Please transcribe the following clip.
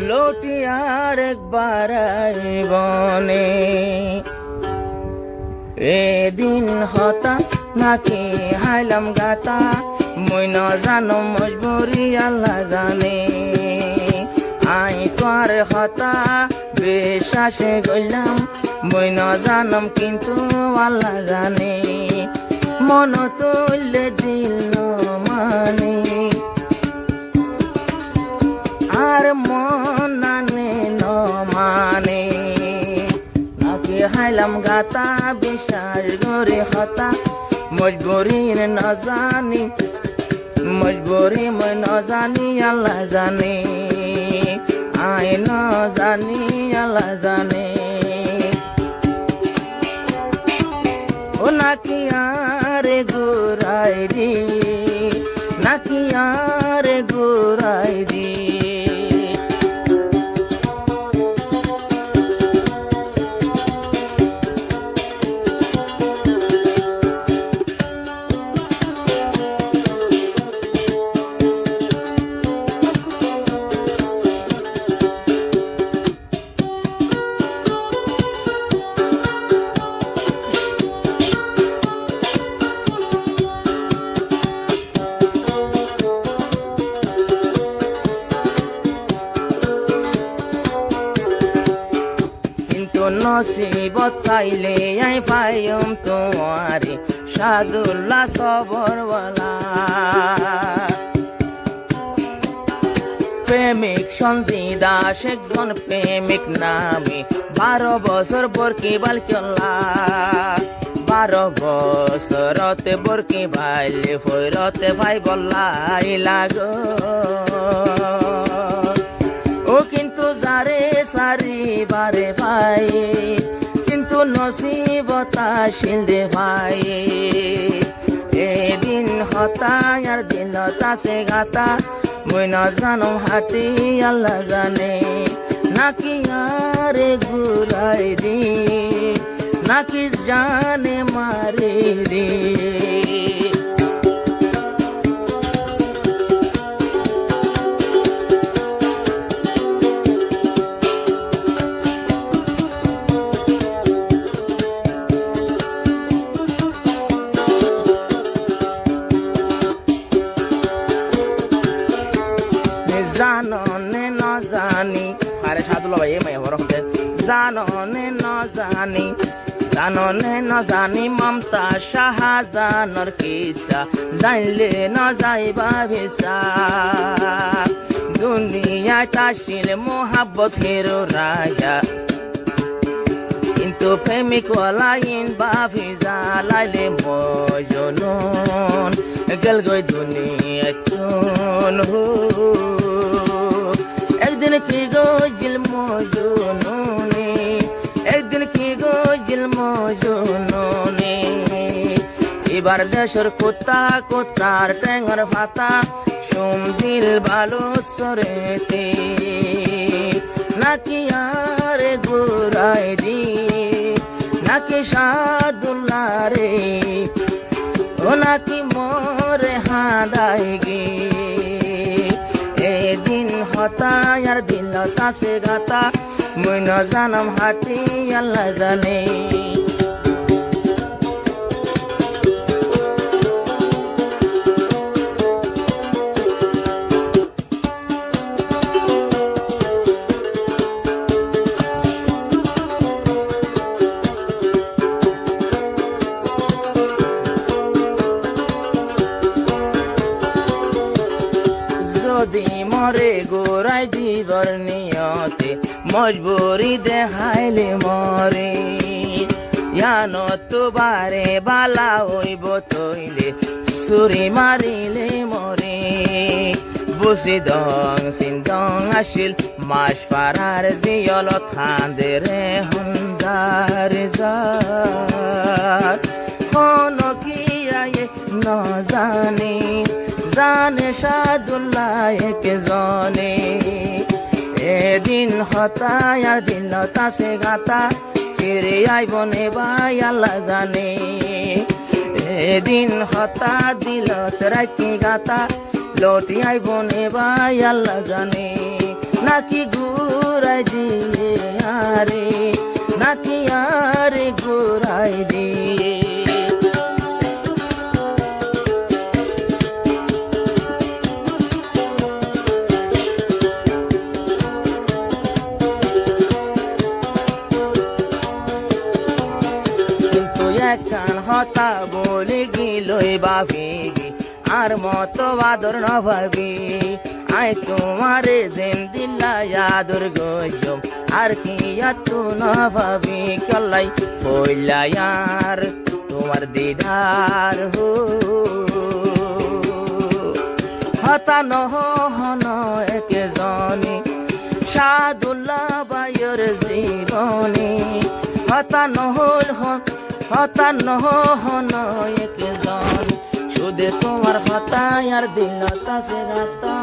লটি আর একবার বনে এদিন হতা নাকি হাইলাম গাতা মই ন জানো মজবুরি আল্লাহ জানে আই তোর হতা বিশ্বাসে গইলাম মই ন জানম কিন্তু আল্লাহ জানে মন তুললে দিল মানে আর মন নানে ন মানে নাকি হাইলাম গাতা বিশ্বাস করে হতা মজবুরি ন জানি মজবুরি মই ন জানি আল্লাহ জানে আই ন জানি আল্লাহ জানে ও নাকি আরে গোরাই রে নাকি আরে গোরাই রে নসিবত পাইলে আই পাইম তোমারে সাদুল্লাহ সবরওয়ালা প্রেমিক সন্ধি দাস একজন প্রেমিক নামে 12 বছর বরকি বালকেল্লা 12 বছরতে বরকি বাইলে ফইরতে ভাই বল্লাই লাগো ও কিন্তু যারে সারি বারে ভাই কিন্তু নসিবতা শিলদে ভাই এদিন হতা আর দিল তাসে গাতা মই ন জানো হাতি আল্লাহ জানে নাকি আরে ঘুরাই দি নাকি জানে মারে দি জানো নে ন জানি আরে সাদুল্লাহ ভাই মাই হরফ দে জানো নে ন জানি মমতা শাহজাহানের কিসা জানলে ন যাইবা ভিসা দুনিয়ায় তাসিল মোহাব্বত হেরো রাজা কিন্তু প্রেমিক লাইন বা ভিজা লাইলে মজনুন গেল গই দুনিয়া চুন একদিন কি গজিল মজনুনে একদিন কি গজিল মজনুনে এবার দেশের কোতার ট্যাঙ্গর ফাতা সোম দিল ভালো সরেতে নাকি আরে গোরাই দি নাকি সাদুল্লাহ রে ও নাকি মোরে হাদাই গে এদিন হতা আর দিল তাসে গাতা মই ন জানম হাতি আল্লাহ জানে যদি মরে গোরাই জীবর নিয়তে মজবুরি দেখাইলে মরে ইয়ানো তো বারে বালা হইব তৈলে সুরি মারিলে মরে বুসি দং সিন্দং আসিল মাস পারার জিয়ল থাঁদে হনজার যার হন কি আয়ে ন জানে জানে সাদুল্লাহ কে জনে এদিন হতা আর দিল তাসে গাতা ফিরে আইবনে ভাই আল্লাহ জানে এদিন হতা দিল রাখি গাতা লটি আইবনে ভাই আল্লাহ জানে নাকি ঘুরাই দিয়ে আরে, নাকি আরে ঘুরাই দিয়ে। একখান হতা বলে গিলই বাবিবি, আর মতো আদর ন ভাবি। আই তোমারে যেন দিলাই আদর গজম, আর কি তু ন ভাবি। কলাই হইলাই আর তোমার দিদার হো, হতা নহন একে জনি সাদুল্লাহ বাইয়ের জীবনী। হতা নহল হতা নহন একজন, শুধু তোমার হতা আর দিল তাসে গাতা।